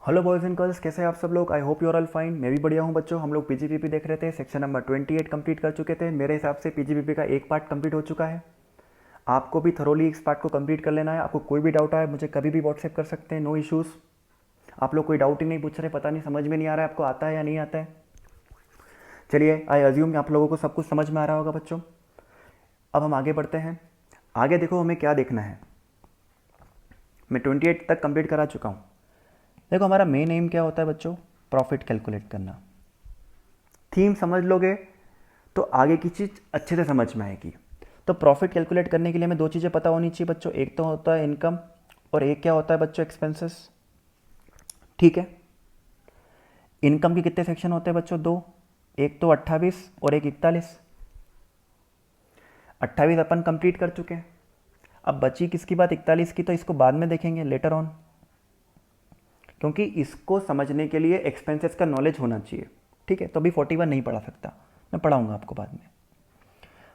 Hello boys and girls, कैसे हैं आप सब लोग। I hope you are all fine. मैं भी बढ़िया हूँ बच्चों। हम लोग पीजीपीपी देख रहे थे, सेक्शन नंबर 28 कंप्लीट कर चुके थे। मेरे हिसाब से पीजीपीपी का एक पार्ट कंप्लीट हो चुका है। आपको भी थरोली इस पार्ट को कंप्लीट कर लेना है। आपको कोई भी डाउट आए मुझे कभी भी व्हाट्सएप कर सकते हैं, नो इश्यूज़। आप लोग कोई डाउट ही नहीं पूछ रहे, पता नहीं समझ में नहीं आ रहा है आपको आता है या नहीं आता है। चलिए, आई अज्यूम आप लोगों को सब कुछ समझ में आ रहा होगा बच्चों। अब हम आगे बढ़ते हैं। आगे देखो हमें क्या देखना है। मैं 28 तक कंप्लीट करा चुका हूँ। देखो हमारा मेन एम क्या होता है बच्चों, प्रॉफिट कैलकुलेट करना। थीम समझ लोगे तो आगे की चीज़ अच्छे से समझ में आएगी। तो प्रॉफिट कैलकुलेट करने के लिए हमें दो चीज़ें पता होनी चाहिए बच्चों। एक तो होता है इनकम और एक क्या होता है बच्चों, एक्सपेंसेस। ठीक है। इनकम के कितने सेक्शन होते हैं बच्चों? दो। एक तो 28 और एक 41। 28 अपन कंप्लीट कर चुके हैं। अब बची किसकी बात? 41 की। तो इसको बाद में देखेंगे, लेटर ऑन, क्योंकि इसको समझने के लिए एक्सपेंसेस का नॉलेज होना चाहिए। ठीक है। तो अभी 41 नहीं पढ़ा सकता, मैं पढ़ाऊंगा आपको बाद में।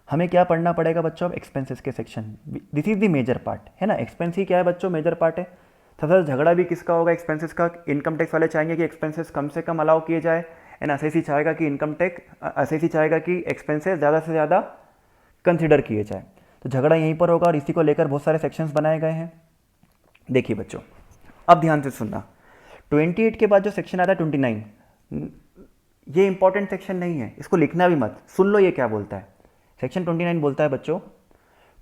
हमें क्या पढ़ना पड़ेगा बच्चों? अब एक्सपेंसेस के section. This is the major part, है ना। एक्सपेंस ही क्या है बच्चों? मेजर पार्ट है। सबसे झगड़ा भी किसका होगा? एक्सपेंसेस का। इनकम टैक्स वाले चाहेंगे कि एक्सपेंसेस कम से कम अलाउ किए जाए, एंड एसएससी चाहेगा कि इनकम टैक्स, एसएससी चाहेगा कि एक्सपेंसेस ज़्यादा से ज़्यादा कंसिडर किए जाए। तो झगड़ा यहीं पर होगा और इसी को लेकर बहुत सारे सेक्शंस बनाए गए हैं। देखिए बच्चों, अब ध्यान से सुनना। 28 के बाद जो सेक्शन आता है 29, ये इंपॉर्टेंट सेक्शन नहीं है, इसको लिखना भी मत। सुन लो ये क्या बोलता है। सेक्शन 29 बोलता है बच्चों,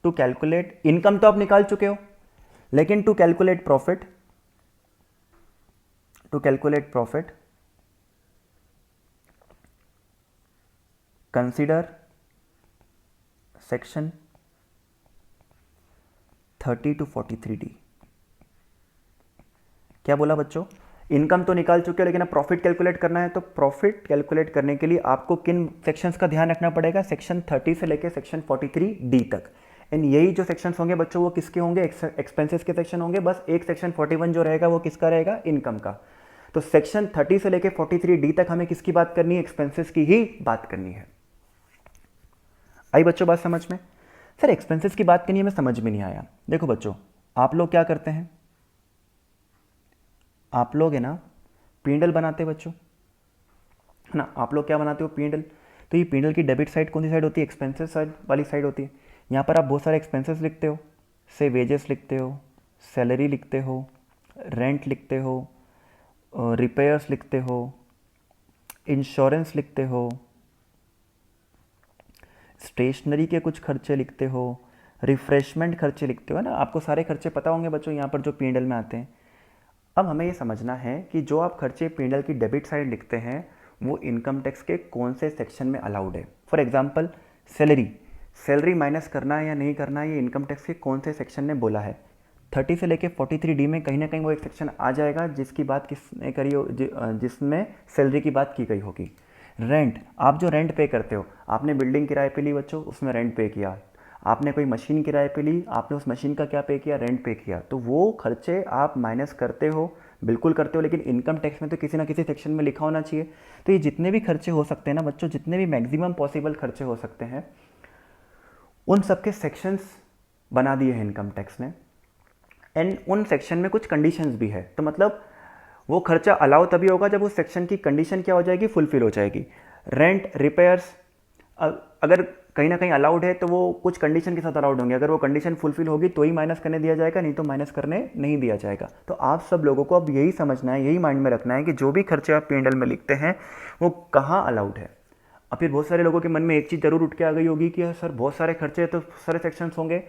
टू कैलकुलेट इनकम तो आप निकाल चुके हो, लेकिन to calculate profit, to calculate profit consider section 30 to 43D। क्या बोला बच्चों? इनकम तो निकाल चुके हो लेकिन अब प्रॉफिट कैलकुलेट करना है। तो प्रॉफिट कैलकुलेट करने के लिए आपको किन सेक्शंस का ध्यान रखना पड़ेगा? सेक्शन 30 से लेकर सेक्शन 43D तक। एंड यही जो सेक्शंस होंगे बच्चों वो किसके होंगे? एक्सपेंसेस के सेक्शन होंगे। बस एक सेक्शन 41 जो रहेगा वो किसका रहेगा? इनकम का। तो सेक्शन 30 से लेकर 43D तक हमें किसकी बात करनी है? एक्सपेंसेस की ही बात करनी है। आई बच्चों बात समझ में? सर एक्सपेंसेस की बात करनी है, हमें समझ में नहीं आया। देखो बच्चों, आप लोग क्या करते हैं? आप लोग है ना पीएनएल बनाते हैं बच्चों, है ना। आप लोग क्या बनाते हो? पीएनएल। तो ये पीएनएल की डेबिट साइड कौन सी साइड होती है? एक्सपेंसेस साइड वाली साइड होती है। यहाँ पर आप बहुत सारे एक्सपेंसेस लिखते हो, से वेजेस लिखते हो, सैलरी लिखते हो, रेंट लिखते हो, रिपेयर्स लिखते हो, इंश्योरेंस लिखते हो, स्टेशनरी के कुछ खर्चे लिखते हो, रिफ्रेशमेंट खर्चे लिखते हो, है ना। आपको सारे खर्चे पता होंगे बच्चों यहाँ पर जो पीएनएल में आते हैं। अब हमें ये समझना है कि जो आप खर्चे पीएनएल की डेबिट साइड लिखते हैं वो इनकम टैक्स के कौन से सेक्शन में अलाउड है। For example salary, salary minus करना है या नहीं करना है, ये इनकम टैक्स के कौन से सेक्शन ने बोला है। 30 से लेके 43D में कहीं ना कहीं वो एक सेक्शन आ जाएगा जिसकी बात किसने करी हो, जिसमें सैलरी की बात की गई होगी। रेंट, आप जो रेंट पे करते हो, आपने बिल्डिंग किराए पे ली बच्चों, उसमें रेंट पे किया। आपने कोई मशीन किराए पे ली, आपने उस मशीन का क्या पे किया? रेंट पे किया। तो वो खर्चे आप माइनस करते हो, बिल्कुल करते हो, लेकिन इनकम टैक्स में तो किसी ना किसी सेक्शन में लिखा होना चाहिए। तो ये जितने भी खर्चे हो सकते हैं ना बच्चों, जितने भी मैक्सिमम पॉसिबल खर्चे हो सकते हैं, उन सबके सेक्शंस बना दिए हैं इनकम टैक्स ने। एंड उन सेक्शन में कुछ कंडीशंस भी है। तो मतलब वो खर्चा अलाउ तभी होगा जब उस सेक्शन की कंडीशन क्या हो जाएगी? फुलफिल हो जाएगी। रेंट, रिपेयर्स अगर कहीं ना कहीं अलाउड है तो वो कुछ कंडीशन के साथ अलाउड होंगे। अगर वो कंडीशन फुलफिल होगी तो ही माइनस करने दिया जाएगा, नहीं तो माइनस करने नहीं दिया जाएगा। तो आप सब लोगों को अब यही समझना है, यही माइंड में रखना है कि जो भी खर्चे आप पीएनएल में लिखते हैं वो कहाँ अलाउड है। अब फिर बहुत सारे लोगों के मन में एक चीज़ जरूर उठ के आ गई होगी कि सर बहुत सारे खर्चे हैं तो सारे सेक्शंस होंगे।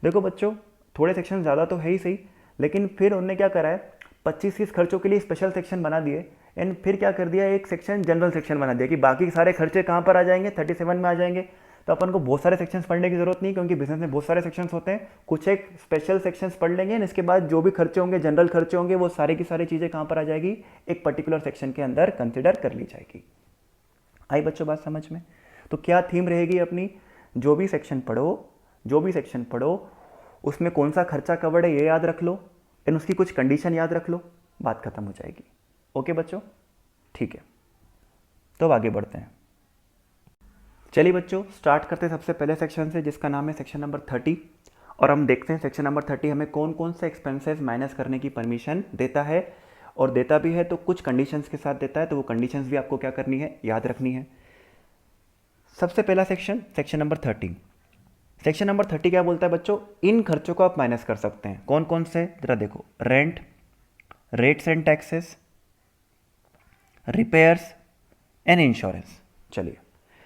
देखो बच्चों, थोड़े सेक्शन ज़्यादा तो है ही सही, लेकिन फिर उन्होंने क्या करा है, 25-30 खर्चों के लिए स्पेशल सेक्शन बना दिए। एंड फिर क्या कर दिया, एक सेक्शन जनरल सेक्शन बना दिया कि बाकी सारे खर्चे कहाँ पर आ जाएंगे? 37 में आ जाएंगे। तो अपन को बहुत सारे सेक्शंस पढ़ने की जरूरत नहीं, क्योंकि बिजनेस में बहुत सारे सेक्शंस होते हैं। कुछ एक स्पेशल सेक्शंस पढ़ लेंगे, इसके बाद जो भी खर्चे होंगे, जनरल खर्चे होंगे, वो सारी की सारी चीज़ें कहाँ पर आ जाएगी? एक पर्टिकुलर सेक्शन के अंदर कंसिडर कर ली जाएगी। आई बच्चों बात समझ में? तो क्या थीम रहेगी अपनी? जो भी सेक्शन पढ़ो, जो भी सेक्शन पढ़ो, उसमें कौन सा खर्चा कवर्ड है ये याद रख लो, एंड उसकी कुछ कंडीशन याद रख लो, बात खत्म हो जाएगी। ओके बच्चों, ठीक है। तो अब आगे बढ़ते हैं। चलिए बच्चों, स्टार्ट करते हैं सबसे पहले सेक्शन से, जिसका नाम है सेक्शन नंबर 30। और हम देखते हैं सेक्शन नंबर 30 हमें कौन कौन से एक्सपेंसेस माइनस करने की परमिशन देता है, और देता भी है तो कुछ कंडीशंस के साथ देता है, तो वो कंडीशंस भी आपको क्या करनी है, याद रखनी है। सबसे पहला सेक्शन नंबर 30। सेक्शन नंबर 30 क्या बोलता है बच्चों, इन खर्चों को आप माइनस कर सकते हैं। कौन कौन से, जरा देखो, rent, rates and taxes, repairs and insurance. चलिए,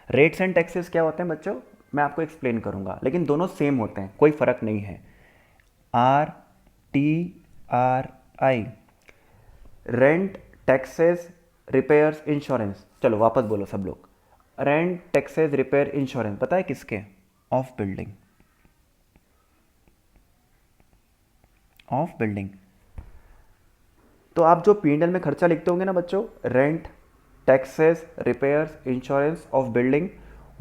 रेट्स एंड टैक्सेस क्या होते हैं बच्चों, मैं आपको एक्सप्लेन करूंगा, लेकिन दोनों सेम होते हैं, कोई फर्क नहीं है। RTRI, rent, taxes, repairs, insurance. चलो वापस बोलो सब लोग, रेंट, टैक्सेस, रिपेयर, इंश्योरेंस। पता है किसके, ऑफ बिल्डिंग, ऑफ बिल्डिंग। तो आप जो P&L में खर्चा लिखते होंगे ना बच्चों, rent, taxes, repairs, insurance of building,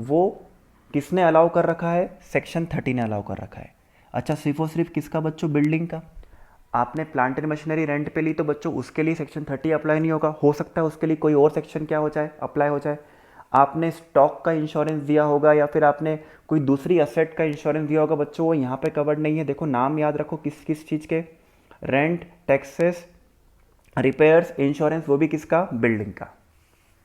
वो किसने अलाउ कर रखा है, सेक्शन 30 ने अलाउ कर रखा है। अच्छा, सिर्फ और सिर्फ किसका बच्चों, बिल्डिंग का। आपने प्लांट एंड मशीनरी रेंट पे ली तो बच्चों उसके लिए सेक्शन 30 अप्लाई नहीं होगा, हो सकता है उसके लिए कोई और सेक्शन क्या हो जाए, अप्लाई हो जाए। आपने स्टॉक का इंश्योरेंस दिया होगा या फिर आपने कोई दूसरी असेट का इंश्योरेंस दिया होगा बच्चों, वो यहाँ पे कवर्ड नहीं है। देखो नाम याद रखो किस किस चीज़ के, रेंट, टैक्सेस, रिपेयर्स, इंश्योरेंस, वो भी किसका, बिल्डिंग का।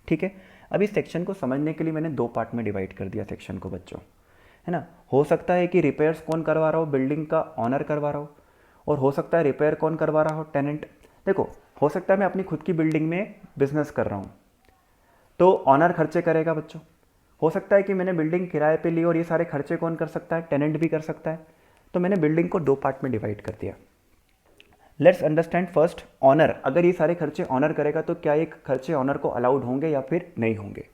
ठीक है, अब इस सेक्शन को समझने के लिए मैंने दो पार्ट में डिवाइड कर दिया सेक्शन को बच्चों, है ना। हो सकता है कि रिपेयर्स कौन करवा रहा हो, बिल्डिंग का ऑनर करवा रहा हो, और हो सकता है रिपेयर कौन करवा रहा हो, टेनेंट। देखो, हो सकता है मैं अपनी खुद की बिल्डिंग में बिजनेस कर रहा हूँ तो ऑनर खर्चे करेगा बच्चों। हो सकता है कि मैंने बिल्डिंग किराए पे ली और ये सारे खर्चे कौन कर सकता है, टेनेंट भी कर सकता है। तो मैंने बिल्डिंग को दो पार्ट में डिवाइड कर दिया। Let's understand first owner. अगर ये सारे खर्चे ऑनर करेगा तो क्या ये खर्चे ऑनर को अलाउड होंगे या फिर नहीं होंगे।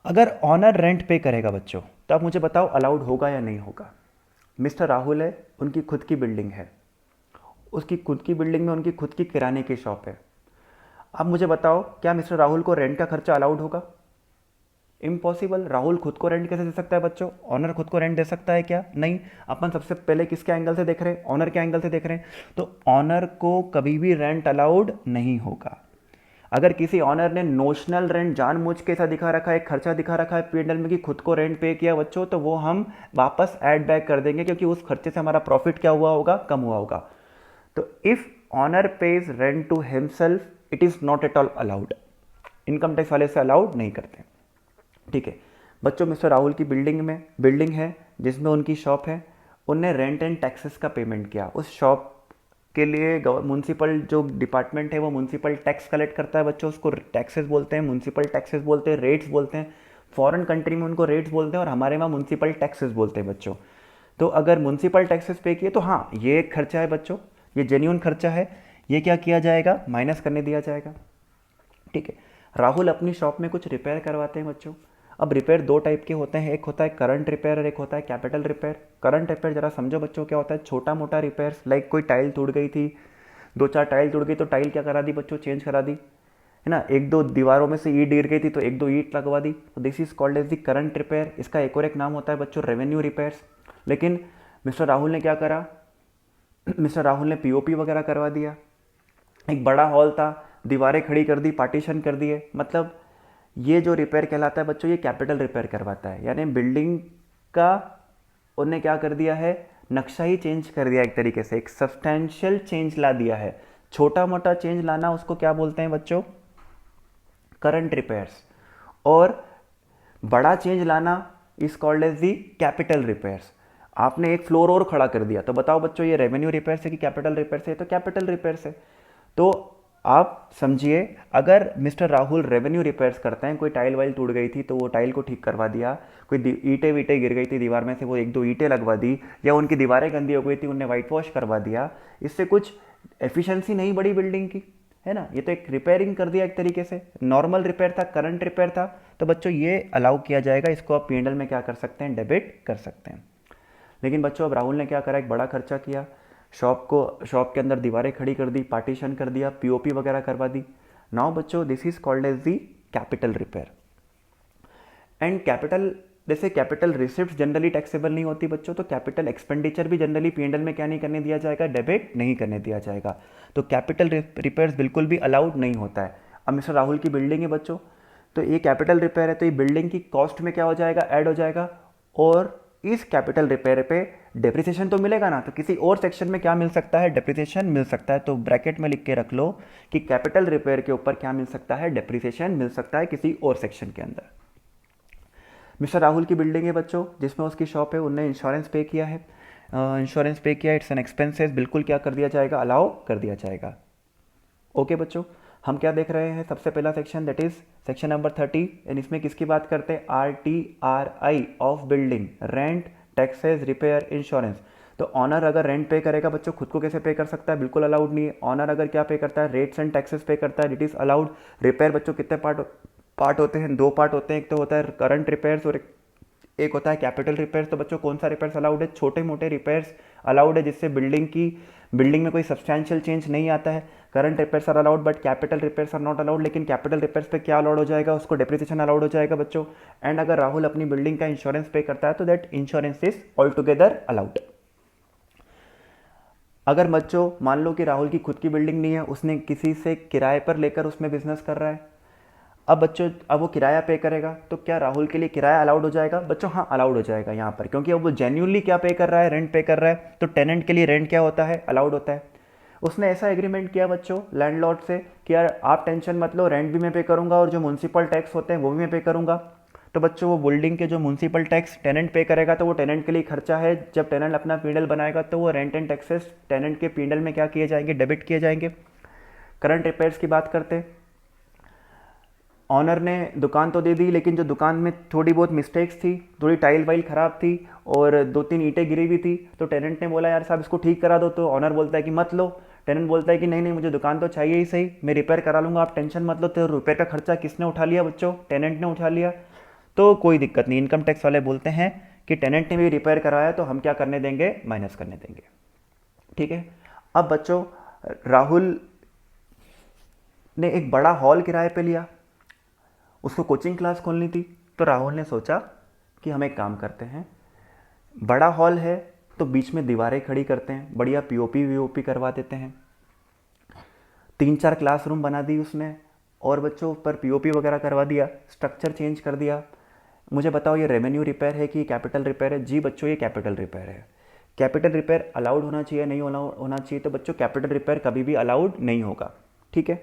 अगर ऑनर रेंट पे करेगा बच्चों तो आप मुझे बताओ अलाउड होगा या नहीं होगा। मिस्टर राहुल है, उनकी खुद की बिल्डिंग है, उसकी खुद की बिल्डिंग में उनकी खुद की किराने की शॉप है। अब मुझे बताओ क्या मिस्टर राहुल को रेंट का खर्चा अलाउड होगा, इम्पॉसिबल। राहुल खुद को रेंट कैसे दे सकता है बच्चों, ऑनर खुद को रेंट दे सकता है क्या, नहीं। अपन सबसे पहले किसके एंगल से देख रहे हैं, ऑनर के एंगल से देख रहे हैं। तो ऑनर को कभी भी रेंट अलाउड नहीं होगा। अगर किसी ऑनर ने नोशनल रेंट जानबूझ के ऐसा दिखा रखा है, खर्चा दिखा रखा है P&L में कि खुद को रेंट पे किया बच्चों, तो वो हम वापस ऐड बैक कर देंगे क्योंकि उस खर्चे से हमारा प्रॉफिट क्या हुआ होगा, कम हुआ होगा। तो if owner pays rent to himself it is not at all allowed, income tax वाले से अलाउड नहीं करते। ठीक है बच्चों, मिस्टर राहुल की बिल्डिंग है जिसमें उनकी शॉप है, उनने रेंट एंड टैक्सेस का पेमेंट किया। उस शॉप के लिए म्यूनसिपल जो डिपार्टमेंट है वो म्यूनसिपल टैक्स कलेक्ट करता है बच्चों, उसको टैक्सेस बोलते हैं, म्यूनसिपल टैक्सेस बोलते हैं, रेट्स बोलते हैं। फॉरेन कंट्री में उनको रेट्स बोलते हैं और हमारे वहाँ म्यूनसिपल टैक्सेस बोलते हैं बच्चों। तो अगर म्यूनसिपल टैक्सेस पे किए तो हाँ ये एक खर्चा है बच्चों, ये जेन्युइन खर्चा है, ये क्या किया जाएगा, माइनस करने दिया जाएगा। ठीक है, राहुल अपनी शॉप में कुछ रिपेयर करवाते हैं बच्चों। अब रिपेयर दो टाइप के होते हैं, एक होता है करंट रिपेयर और एक होता है कैपिटल रिपेयर। करंट रिपेयर जरा समझो बच्चों क्या होता है, छोटा मोटा रिपेयर्स, लाइक कोई टाइल टूट गई थी, दो चार टाइल टूट गई तो टाइल क्या करा दी बच्चों, चेंज करा दी, है ना। एक दो दीवारों में से ईंट गिर गई थी तो एक दो ईंट लगवा दी, तो this is called as the current repair. इसका एक और एक नाम होता है बच्चों रेवेन्यू रिपेयर्स। लेकिन मिस्टर राहुल ने क्या करा, मिस्टर राहुल ने पीओपी वगैरह करवा दिया, एक बड़ा हॉल था, दीवारें खड़ी कर दी, पार्टीशन कर दिए, मतलब ये जो रिपेयर कहलाता है बच्चों ये कैपिटल रिपेयर करवाता है। यानी बिल्डिंग का उन्होंने क्या कर दिया है, नक्शा ही चेंज कर दिया, एक तरीके से एक सब्सटैंशियल चेंज ला दिया है। छोटा मोटा चेंज लाना उसको क्या बोलते हैं बच्चों, करंट रिपेयर्स, और बड़ा चेंज लाना is called as the capital repairs. आपने एक फ्लोर और खड़ा कर दिया तो बताओ बच्चों ये रेवेन्यू रिपेयर से कि कैपिटल रिपेयर से, तो कैपिटल रिपेयर से। तो आप समझिए अगर मिस्टर राहुल रेवेन्यू रिपेयर्स करते हैं, कोई टाइल वाइल टूट गई थी तो वो टाइल को ठीक करवा दिया, कोई ईंटें वीटें गिर गई थी दीवार में से वो एक दो ईंटें लगवा दी, या उनकी दीवारें गंदी हो गई थी उन्हें वाइट वॉश करवा दिया, इससे कुछ एफिशिएंसी नहीं बढ़ी बिल्डिंग की, है ना। ये तो एक रिपेयरिंग कर दिया एक तरीके से, नॉर्मल रिपेयर था, करंट रिपेयर था। तो बच्चों ये अलाउ किया जाएगा, इसको आप P&L में क्या कर सकते हैं, डेबिट कर सकते हैं। लेकिन बच्चों अब राहुल ने क्या करा, एक बड़ा खर्चा किया, शॉप के अंदर दीवारें खड़ी कर दी, पार्टीशन कर दिया, पीओपी वगैरह करवा दी। नाउ बच्चों this is called as the capital repair. And capital, जैसे कैपिटल रिसिप्ट जनरली टैक्सेबल नहीं होती बच्चों, तो कैपिटल एक्सपेंडिचर भी जनरली P&L में क्या नहीं करने दिया जाएगा, डेबिट नहीं करने दिया जाएगा। तो कैपिटल रिपेयर्स बिल्कुल भी अलाउड नहीं होता है। अब मिस्टर राहुल की बिल्डिंग है बच्चों, तो ये कैपिटल रिपेयर है, तो ये बिल्डिंग की कॉस्ट में क्या हो जाएगा, ऐड हो जाएगा, और इस कैपिटल रिपेयर पे डेप्रिसिएशन तो मिलेगा ना, तो किसी और सेक्शन में क्या मिल सकता है, डेप्रिसिएशन मिल सकता है। तो ब्रैकेट में लिख के रख लो कि कैपिटल रिपेयर के ऊपर क्या मिल सकता है, डेप्रिसिएशन मिल सकता है किसी और सेक्शन के अंदर। मिस्टर राहुल की बिल्डिंग है बच्चों, जिसमें उसकी शॉप है, उनने इंश्योरेंस पे किया है, इंश्योरेंस पे किया, इट्स एन एक्सपेंसेस, बिल्कुल क्या कर दिया जाएगा, अलाउ कर दिया जाएगा। ओके बच्चों, हम क्या देख रहे हैं, सबसे पहला section that is section number 30, and इसमें किसकी बात करते हैं, RTRI of building, rent, taxes, repair, insurance. तो ऑनर अगर रेंट पे करेगा बच्चों, खुद को कैसे पे कर सकता है, बिल्कुल अलाउड नहीं है। ऑनर अगर क्या पे करता है, रेट्स एंड टैक्सेस पे करता है, इट इज़ अलाउड। रिपेयर बच्चों कितने पार्ट होते हैं, दो पार्ट होते हैं, एक तो होता है करंट रिपेयर्स और एक होता है कैपिटल रिपेयर्स। तो बच्चों कौन सा रिपेयर्स अलाउड है, छोटे मोटे रिपेयर्स अलाउड है जिससे बिल्डिंग में कोई सब्सटैंशियल चेंज नहीं आता है। Current repairs are allowed but capital repairs are not allowed. लेकिन कैपिटल रिपेयर्स पे क्या अलाउड हो जाएगा, उसको डेप्रिसिएशन अलाउड हो जाएगा बच्चों। एंड अगर राहुल अपनी बिल्डिंग का इंश्योरेंस पे करता है तो that insurance is all together allowed. अगर बच्चों मान लो कि राहुल की खुद की बिल्डिंग नहीं है, उसने किसी से किराए पर लेकर उसमें बिजनेस कर रहा है, अब बच्चों अब वो किराया पे करेगा, तो क्या राहुल के लिए किराया अलाउड हो जाएगा बच्चों, हाँ अलाउड हो जाएगा यहाँ पर, क्योंकि अब वो जेन्यूनली क्या पे कर रहा है, रेंट पे कर रहा है। तो टेनेंट के लिए रेंट क्या होता है, अलाउड होता है। उसने ऐसा एग्रीमेंट किया बच्चों लैंडलॉर्ड से कि यार आप टेंशन मत लो, रेंट भी मैं पे करूँगा और जो म्यूनसिपल टैक्स होते हैं वो भी मैं पे करूँगा। तो बच्चों वो बिल्डिंग के जो म्यूनसिपल टैक्स टेनेंट पे करेगा, तो वो टेनेंट के लिए खर्चा है। जब टेनेंट अपना पीडल बनाएगा तो वो रेंट एंड टैक्सेस टेनेंट के पीडल में क्या किए जाएंगे, डेबिट किए जाएंगे। करंट रिपेयर्स की बात करते हैं, ऑनर ने दुकान तो दे दी, लेकिन जो दुकान में थोड़ी बहुत मिस्टेक्स थी, थोड़ी टाइल वाइल ख़राब थी और 2-3 ईंटें गिरी हुई थी, तो टेनेंट ने बोला यार साहब इसको ठीक करा दो। तो ऑनर बोलता है कि मत लो। टेनेंट बोलता है कि नहीं नहीं मुझे दुकान तो चाहिए ही सही, मैं रिपेयर करा लूँगा, आप टेंशन मत लो। तो रिपेयर का खर्चा किसने उठा लिया बच्चों, टेनेंट ने उठा लिया। तो कोई दिक्कत नहीं, इनकम टैक्स वाले बोलते हैं कि टेनेंट ने भी रिपेयर कराया तो हम क्या करने देंगे, माइनस करने देंगे। ठीक है। अब बच्चों राहुल ने एक बड़ा हॉल किराए पे लिया, उसको कोचिंग क्लास खोलनी थी। तो राहुल ने सोचा कि हम एक काम करते हैं, बड़ा हॉल है तो बीच में दीवारें खड़ी करते हैं, बढ़िया पीओपी वीओपी करवा देते हैं। 3-4 क्लासरूम बना दी उसने और बच्चों पर पीओपी वगैरह करवा दिया, स्ट्रक्चर चेंज कर दिया। मुझे बताओ ये रेवेन्यू रिपेयर है कि कैपिटल रिपेयर है? जी बच्चों ये कैपिटल रिपेयर है। कैपिटल रिपेयर अलाउड होना चाहिए, नहीं होना चाहिए? तो बच्चों कैपिटल रिपेयर कभी भी अलाउड नहीं होगा। ठीक है।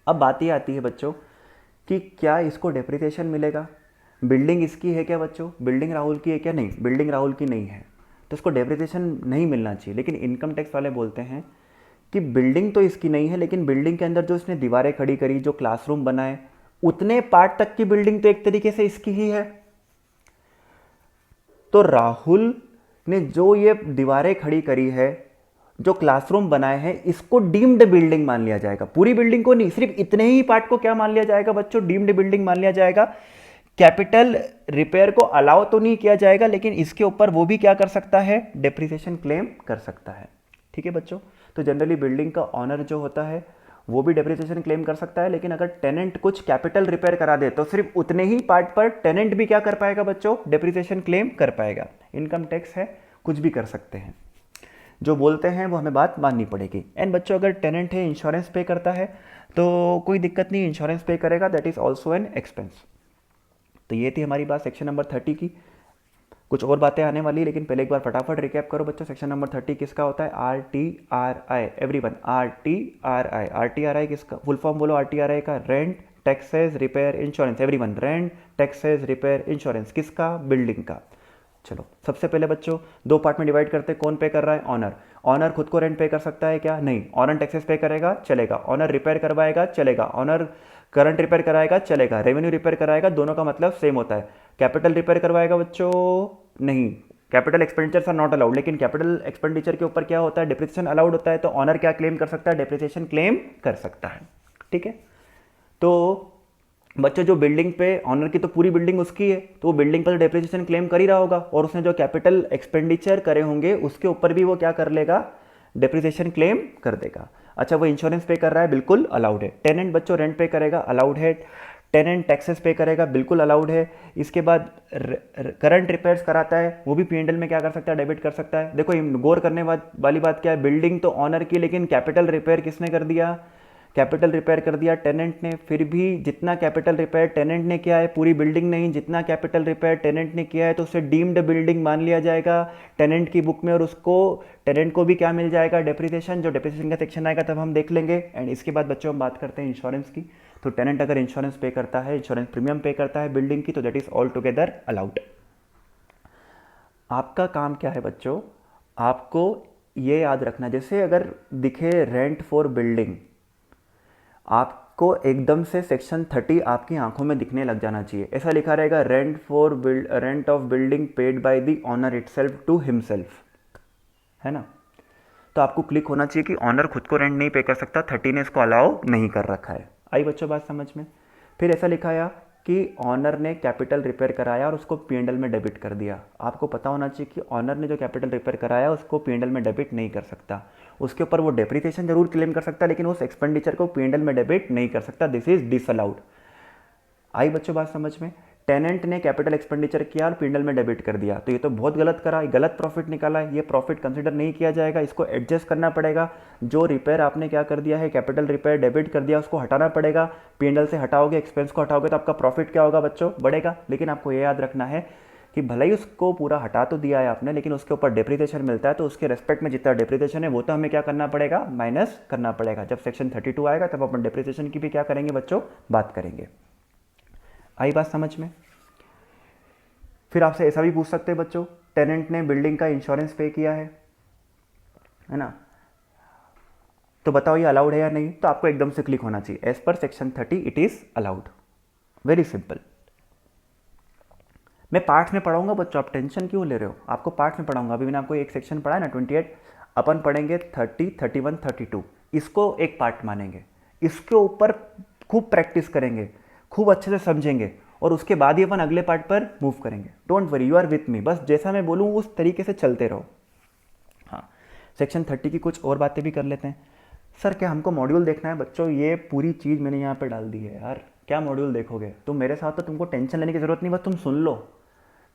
अब बात ये आती है बच्चों कि क्या इसको डेप्रिसिएशन मिलेगा, बिल्डिंग इसकी है क्या बच्चों, बिल्डिंग राहुल की है क्या, नहीं बिल्डिंग राहुल की नहीं है, तो इसको डेप्रिसिएशन नहीं मिलना चाहिए। लेकिन इनकम टैक्स वाले बोलते हैं कि बिल्डिंग तो इसकी नहीं है, लेकिन बिल्डिंग के अंदर जो इसने दीवारें खड़ी करी, जो क्लासरूम बनाए, उतने पार्ट तक की बिल्डिंग तो एक तरीके से इसकी ही है। तो राहुल ने जो ये दीवारें खड़ी करी है, जो क्लासरूम बनाए हैं, इसको डीम्ड बिल्डिंग मान लिया जाएगा। पूरी बिल्डिंग को नहीं, सिर्फ इतने ही पार्ट को क्या मान लिया जाएगा बच्चों, डीम्ड बिल्डिंग मान लिया जाएगा। कैपिटल रिपेयर को अलाउ तो नहीं किया जाएगा, लेकिन इसके ऊपर वो भी क्या कर सकता है, डेप्रिसिएशन क्लेम कर सकता है। ठीक है बच्चों। तो जनरली बिल्डिंग का ऑनर जो होता है वो भी डेप्रिसिएशन क्लेम कर सकता है, लेकिन अगर टेनेंट कुछ कैपिटल रिपेयर करा दे तो सिर्फ उतने ही पार्ट पर टेनेंट भी क्या कर पाएगा बच्चों, डेप्रिसिएशन क्लेम कर पाएगा। इनकम टैक्स है, कुछ भी कर सकते हैं, जो बोलते हैं वो हमें बात माननी पड़ेगी। एंड बच्चों अगर टेनेंट है, इंश्योरेंस पे करता है तो कोई दिक्कत नहीं, इंश्योरेंस पे करेगा, that is also an expense. तो ये थी हमारी बात सेक्शन नंबर 30 की। कुछ और बातें आने वाली, लेकिन पहले एक बार फटाफट रिकैप करो बच्चों। सेक्शन नंबर 30 किसका होता है, RTRI, एवरीवन RTRI। RTRI किसका फुल फॉर्म बोलो, RTRI का rent, taxes, repair, insurance. Everyone rent, taxes, repair, insurance किसका, बिल्डिंग का। चलो सबसे पहले बच्चों 2 पार्ट में डिवाइड करते हैं, कौन पे कर रहा है, ऑनर। ऑनर खुद को रेंट पे कर सकता है क्या, नहीं। ऑनर टैक्सेस पे करेगा, चलेगा। ऑनर रिपेयर करवाएगा, चलेगा। ऑनर करंट रिपेयर कराएगा, चलेगा। रेवेन्यू रिपेयर कराएगा, दोनों का मतलब सेम होता है। कैपिटल रिपेयर करवाएगा बच्चों, नहीं, capital expenditures are not allowed. लेकिन कैपिटल एक्सपेंडिचर के ऊपर क्या होता है, डेप्रिसिएशन अलाउड होता है। तो ऑनर क्या क्लेम कर सकता है, डेप्रिसिएशन क्लेम कर सकता है। ठीक है। तो बच्चों जो बिल्डिंग पे ऑनर की तो पूरी बिल्डिंग उसकी है, तो वो बिल्डिंग पर डेप्रिसिएशन क्लेम कर ही रहा होगा, और उसने जो कैपिटल एक्सपेंडिचर करे होंगे उसके ऊपर भी वो क्या कर लेगा, डेप्रिसिएशन क्लेम कर देगा। अच्छा वो इंश्योरेंस पे कर रहा है, बिल्कुल अलाउड है। टेनेंट बच्चों रेंट पे करेगा, अलाउड है। टेनेंट टैक्सेस पे करेगा, बिल्कुल अलाउड है। इसके बाद करंट रिपेयर्स कराता है, वो भी P&L में क्या कर सकता है, डेबिट कर सकता है। देखो गौर करने वाली बात क्या है, बिल्डिंग तो ऑनर की, लेकिन कैपिटल रिपेयर किसने कर दिया, कैपिटल रिपेयर कर दिया टेनेंट ने, फिर भी जितना कैपिटल रिपेयर टेनेंट ने किया है, पूरी बिल्डिंग नहीं, जितना कैपिटल रिपेयर टेनेंट ने किया है तो उसे डीम्ड बिल्डिंग मान लिया जाएगा टेनेंट की बुक में, और उसको टेनेंट को भी क्या मिल जाएगा, डेप्रिसिएशन। जो डेप्रिसिएशन का सेक्शन आएगा तब हम देख लेंगे। एंड इसके बाद बच्चों हम बात करते हैं इंश्योरेंस की। तो टेनेंट अगर इंश्योरेंस पे करता है, इंश्योरेंस प्रीमियम पे करता है बिल्डिंग की, तो that is all together allowed. आपका काम क्या है बच्चों, आपको ये याद रखना, जैसे अगर दिखे रेंट फॉर बिल्डिंग, आपको एकदम से सेक्शन 30 आपकी आंखों में दिखने लग जाना चाहिए। ऐसा लिखा रहेगा rent of building paid by the owner itself to himself, है ना। तो आपको क्लिक होना चाहिए कि ऑनर खुद को रेंट नहीं पे कर सकता, 30 ने इसको अलाउ नहीं कर रखा है। आई बच्चों बात समझ में। फिर ऐसा लिखा है कि ऑनर ने कैपिटल रिपेयर कराया और उसको P&L में डेबिट कर दिया। आपको पता होना चाहिए कि ऑनर ने जो कैपिटल रिपेयर कराया उसको P&L में डेबिट नहीं कर सकता। उसके ऊपर वो डेप्रिसिएशन जरूर क्लेम कर सकता है, लेकिन उस एक्सपेंडिचर को P&L में डेबिट नहीं कर सकता। This is disallowed. आई बच्चों बात समझ में। टेनेंट ने कैपिटल एक्सपेंडिचर किया और P&L में डेबिट कर दिया, तो ये तो बहुत गलत करा, गलत प्रॉफिट निकाला है। ये प्रॉफिट कंसिडर नहीं किया जाएगा, इसको एडजस्ट करना पड़ेगा। जो रिपेयर आपने क्या कर दिया है, कैपिटल रिपेयर डेबिट कर दिया, उसको हटाना पड़ेगा। P&L से हटाओगे, एक्सपेंस को हटाओगे तो आपका प्रॉफिट क्या होगा बच्चों, बढ़ेगा। लेकिन आपको ये याद रखना है कि भले ही उसको पूरा हटा तो दिया है आपने, लेकिन उसके ऊपर डेप्रिसिएशन मिलता है, तो उसके रेस्पेक्ट में जितना डेप्रिसिएशन है वो तो हमें क्या करना पड़ेगा, माइनस करना पड़ेगा। जब सेक्शन 32 आएगा तब अपन डेप्रिसिएशन की भी क्या करेंगे बच्चों, बात करेंगे। आई बात समझ में। फिर आपसे ऐसा भी पूछ सकते हैं बच्चों, टेनेंट ने बिल्डिंग का इंश्योरेंस पे किया है ना, तो बताओ ये अलाउड है या नहीं। तो आपको एकदम से क्लिक होना चाहिए, as per section 30 it is allowed. Very simple. मैं पार्ट्स में पढ़ाऊंगा बच्चों, आप टेंशन क्यों ले रहे हो, आपको पार्ट्स में पढ़ाऊंगा। अभी मैंने आपको एक सेक्शन पढ़ा है ना 28, अपन पढ़ेंगे 30, 31, 32, इसको एक पार्ट मानेंगे, इसके ऊपर खूब प्रैक्टिस करेंगे, खूब अच्छे से समझेंगे, और उसके बाद ही अपन अगले पार्ट पर मूव करेंगे। Don't worry, you are with me, बस जैसा मैं बोलूँ उस तरीके से चलते रहो। हाँ, सेक्शन 30 की कुछ और बातें भी कर लेते हैं। सर क्या हमको मॉड्यूल देखना है बच्चों, ये पूरी चीज़ मैंने यहाँ पे डाल दी है यार, क्या मॉड्यूल देखोगे तुम मेरे साथ, तो तुमको टेंशन लेने की ज़रूरत नहीं, बस तुम सुन लो,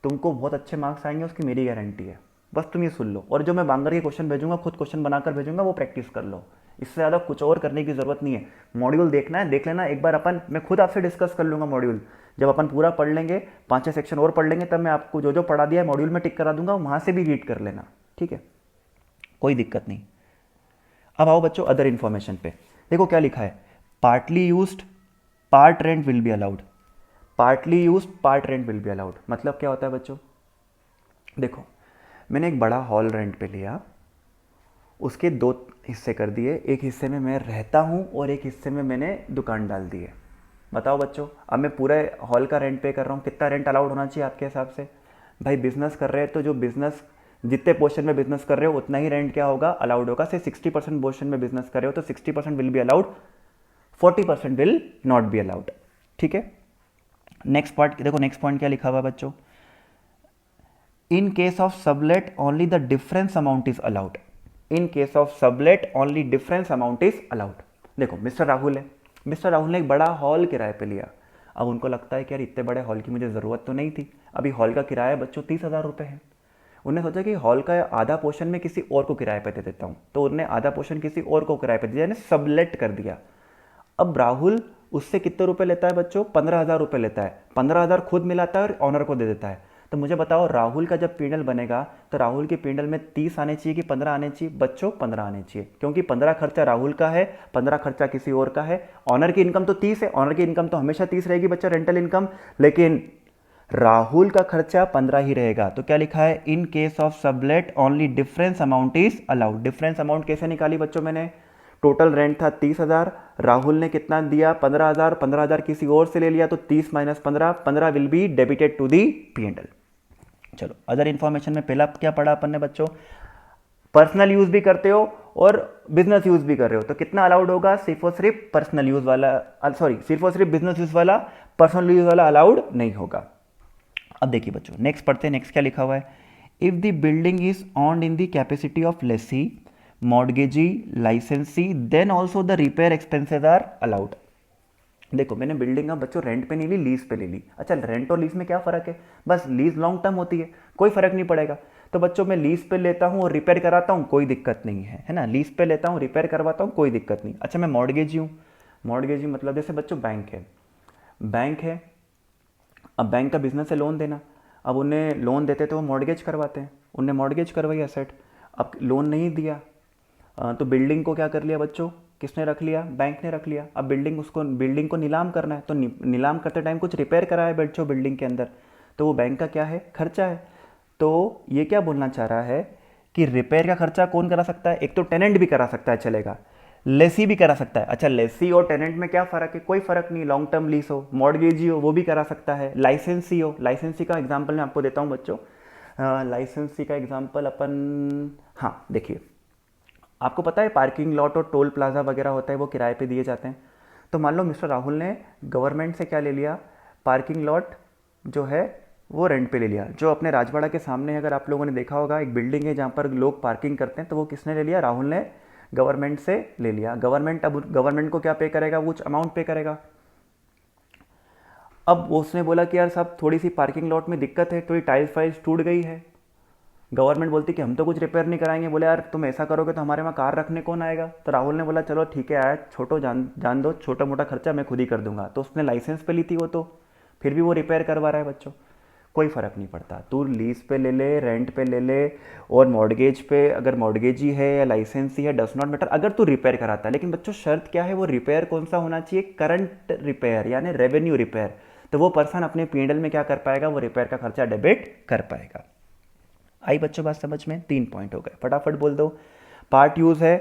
तुमको बहुत अच्छे मार्क्स आएंगे, उसकी मेरी गारंटी है। बस तुम ये सुन लो, और जो मैं बांगर के क्वेश्चन भेजूंगा, खुद क्वेश्चन बनाकर भेजूंगा, वो प्रैक्टिस कर लो। इससे ज़्यादा कुछ और करने की ज़रूरत नहीं है। मॉड्यूल देखना है, देख लेना एक बार, अपन मैं खुद आपसे डिस्कस कर लूँगा मॉड्यूल। जब अपन पूरा पढ़ लेंगे, 5-6 सेक्शन और पढ़ लेंगे, तब मैं आपको जो जो पढ़ा दिया है मॉड्यूल में टिक करा दूंगा, वहाँ से भी रीड कर लेना, ठीक है, कोई दिक्कत नहीं। अब आओ बच्चों अदर इन्फॉर्मेशन पे। देखो क्या लिखा है, partly used part rent will be allowed. Partly used part rent will be allowed मतलब क्या होता है बच्चों, देखो मैंने एक बड़ा हॉल रेंट पे लिया, उसके 2 हिस्से कर दिए, एक हिस्से में मैं रहता हूँ और एक हिस्से में मैंने दुकान डाल दी है। बताओ बच्चों, अब मैं पूरे हॉल का रेंट पे कर रहा हूँ, कितना रेंट अलाउड होना चाहिए आपके हिसाब से। भाई बिजनेस कर रहे हैं तो जो बिजनेस जितने पोर्शन में बिजनेस कर रहे हो उतना ही रेंट क्या होगा, अलाउड होगा। से 60% पोर्शन में बिजनेस कर रहे हो तो 60% will be allowed, 40% will not be allowed, ठीक है। नेक्स्ट पार्ट देखो, नेक्स्ट पॉइंट क्या लिखा हुआ है बच्चों, in case of sublet only the difference amount is allowed. In case of sublet only difference amount is allowed. देखो मिस्टर राहुल है, मिस्टर राहुल ने एक बड़ा हॉल किराए पे लिया। अब उनको लगता है कि यार इतने बड़े हॉल की मुझे ज़रूरत तो नहीं थी, अभी हॉल का किराया बच्चों 30,000 रुपये है। उन्होंने सोचा कि हॉल का आधा पोर्शन में किसी और को किराए पे दे देता हूँ, तो उन्होंने आधा पोर्शन किसी और को किराए पे दिया, यानी सबलेट कर दिया। अब राहुल उससे कितने रुपए लेता है बच्चों, 15,000 रुपये लेता है। 15,000 खुद मिलाता है और ऑनर को दे देता है। तो मुझे बताओ राहुल का जब P&L बनेगा तो राहुल के P&L में 30 आने चाहिए कि 15 आने चाहिए बच्चों, 15 आने चाहिए, क्योंकि 15 खर्चा राहुल का है, 15 खर्चा किसी और का है। ऑनर की इनकम तो 30 है, ऑनर की इनकम तो हमेशा 30 रहेगी बच्चा, रेंटल इनकम, लेकिन राहुल का खर्चा 15 ही रहेगा। तो क्या लिखा है, in case of sublet only difference amount is allowed. Difference amount कैसे निकाली बच्चों, मैंने टोटल रेंट था 30,000, राहुल ने कितना दिया 15,000, 15,000 किसी और से ले लिया, तो 30 minus 15, 15 will be debited to the P&L। चलो अदर इंफॉर्मेशन में पहला क्या पढ़ा अपन ने बच्चों, पर्सनल यूज भी करते हो और बिजनेस यूज भी कर रहे हो तो कितना अलाउड होगा, सिर्फ और सिर्फ पर्सनल यूज वाला, सॉरी सिर्फ और सिर्फ बिजनेस यूज वाला, पर्सनल यूज वाला अलाउड नहीं होगा। अब देखिए बच्चों नेक्स्ट पढ़ते हैं, नेक्स्ट क्या लिखा हुआ है, if the building is owned in the capacity of lessee, mortgagee, licensee, then also the repair expenses are allowed. देखो मैंने बिल्डिंग अब बच्चों रेंट पे नहीं ली, लीज पे ले ली। अच्छा रेंट और लीज में क्या फ़र्क है, बस लीज लॉन्ग टर्म होती है, कोई फ़र्क नहीं पड़ेगा। तो बच्चों मैं लीज पे लेता हूँ और रिपेयर कराता हूँ, कोई दिक्कत नहीं है, है ना, लीज पे लेता हूँ रिपेयर करवाता हूँ, कोई दिक्कत नहीं। अच्छा मैं मॉर्गेजी हूँ, मॉर्गेज मतलब जैसे बच्चों बैंक है, अब बैंक का बिजनेस है लोन देना, अब उन्हें लोन देते तो वो मॉर्गेज करवाते हैं, उन्हें मॉर्गेज करवाई एसेट, अब लोन नहीं दिया तो बिल्डिंग को क्या कर लिया बच्चों, किसने रख लिया, बैंक ने रख लिया। अब बिल्डिंग को नीलाम करना है, तो नीलाम करते टाइम कुछ रिपेयर करा है बच्चों बिल्डिंग के अंदर, तो वो बैंक का क्या है, खर्चा है। तो ये क्या बोलना चाह रहा है कि रिपेयर का खर्चा कौन करा सकता है, एक तो टेनेंट भी करा सकता है चलेगा, लेसी भी करा सकता है। अच्छा लेसी और टेनेंट में क्या फ़र्क है, कोई फ़र्क नहीं, लॉन्ग टर्म लीज हो, मॉर्गेजी हो, वो भी करा सकता है, लाइसेंसी हो, लाइसेंसी का एग्जांपल मैं आपको देता हूँ बच्चों, लाइसेंसी का एग्जांपल अपन, हाँ देखिए, आपको पता है पार्किंग लॉट और टोल प्लाजा वगैरह होता है वो किराए पे दिए जाते हैं। तो मान लो मिस्टर राहुल ने गवर्नमेंट से क्या ले लिया, पार्किंग लॉट जो है वो रेंट पे ले लिया, जो अपने राजवाड़ा के सामने अगर आप लोगों ने देखा होगा एक बिल्डिंग है जहाँ पर लोग पार्किंग करते हैं, तो वो किसने ले लिया, राहुल ने गवर्नमेंट से ले लिया। गवर्नमेंट अब गवर्नमेंट को क्या पे करेगा, कुछ अमाउंट पे करेगा। अब उसने बोला कि यार साहब थोड़ी सी पार्किंग लॉट में दिक्कत है, थोड़ी टाइल्स फाइल्स टूट गई है, गवर्नमेंट बोलती कि हम तो कुछ रिपेयर नहीं कराएंगे, बोले यार तुम ऐसा करोगे तो हमारे वहाँ कार रखने कौन आएगा। तो राहुल ने बोला चलो ठीक है यार, छोटो जान दो, छोटा मोटा खर्चा मैं खुद ही कर दूंगा। तो उसने लाइसेंस पे ली थी वो, तो फिर भी वो रिपेयर करवा रहा है बच्चों, कोई फ़र्क नहीं पड़ता, तू लीज पे ले ले, रेंट पे ले ले, और मॉर्गेज पे, अगर मॉर्गेज ही है या लाइसेंस ही है, डस नॉट मैटर, अगर तू रिपेयर कराता है। लेकिन बच्चों शर्त क्या है, वो रिपेयर कौन सा होना चाहिए, करंट रिपेयर यानी रेवेन्यू रिपेयर। तो वो पर्सन अपने पीएनएल में क्या कर पाएगा, वो रिपेयर का खर्चा डेबिट कर पाएगा। आई बच्चों बात समझ में, 3 पॉइंट हो गए, फटाफट बोल दो। पार्ट यूज़ है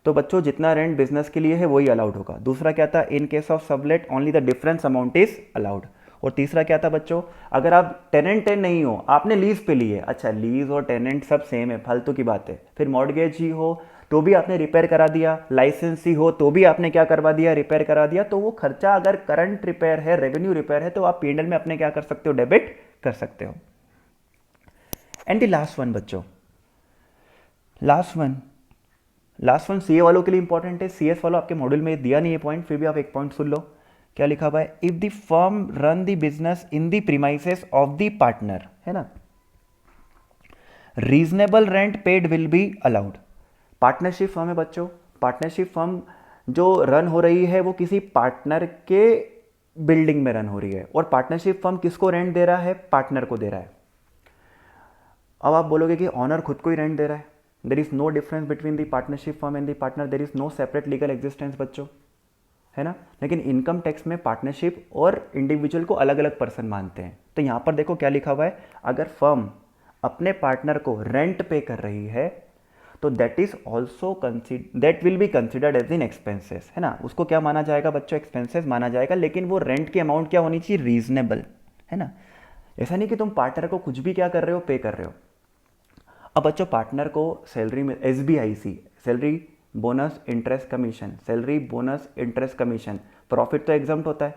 तो बच्चों जितना रेंट बिजनेस के लिए है वही अलाउड होगा। दूसरा क्या था, in case of sublet only the difference amount is allowed. और तीसरा क्या था बच्चों, अगर आप टेनेंट नहीं हो, आपने लीज पे ली है, अच्छा लीज और टेनेंट सब सेम है, फालतू की बात है। फिर मॉर्गेज ही हो तो भी आपने रिपेयर करा दिया, लाइसेंस ही हो तो भी आपने क्या करवा दिया, रिपेयर करा दिया। तो वो खर्चा अगर करंट रिपेयर है, रेवेन्यू रिपेयर है, तो आप पीएनएल में अपने क्या कर सकते हो, डेबिट कर सकते हो। एंड द लास्ट वन बच्चों, लास्ट वन सीए वालों के लिए इंपॉर्टेंट है, सीएस वालों आपके मॉड्यूल में दिया नहीं है पॉइंट, फिर भी आप एक पॉइंट सुन लो। क्या लिखा हुआ है, if the firm run the business in the premises of the partner, है ना, reasonable rent paid will be allowed. Partnership firm है बच्चों, पार्टनरशिप फर्म जो रन हो रही है वो किसी पार्टनर के बिल्डिंग में रन हो रही है, और पार्टनरशिप फर्म किसको रेंट दे रहा है, पार्टनर को दे रहा है। अब आप बोलोगे कि ऑनर खुद को ही रेंट दे रहा है, there is no difference between the partnership firm and the partner, there is no separate legal existence बच्चों, है ना। लेकिन इनकम टैक्स में पार्टनरशिप और इंडिविजुअल को अलग अलग पर्सन मानते हैं। तो यहां पर देखो क्या लिखा हुआ है, अगर फर्म अपने पार्टनर को रेंट पे कर रही है तो that is also that will be considered as in expenses, है ना, उसको क्या माना जाएगा बच्चों, एक्सपेंसेस माना जाएगा। लेकिन वो रेंट की अमाउंट क्या होनी चाहिए, रीजनेबल, है ना। ऐसा नहीं कि तुम पार्टनर को कुछ भी क्या कर रहे हो, पे कर रहे हो। अब बच्चों पार्टनर को सैलरी में SBIC, salary bonus interest commission, salary bonus interest commission, profit तो एग्जम्प्ट होता है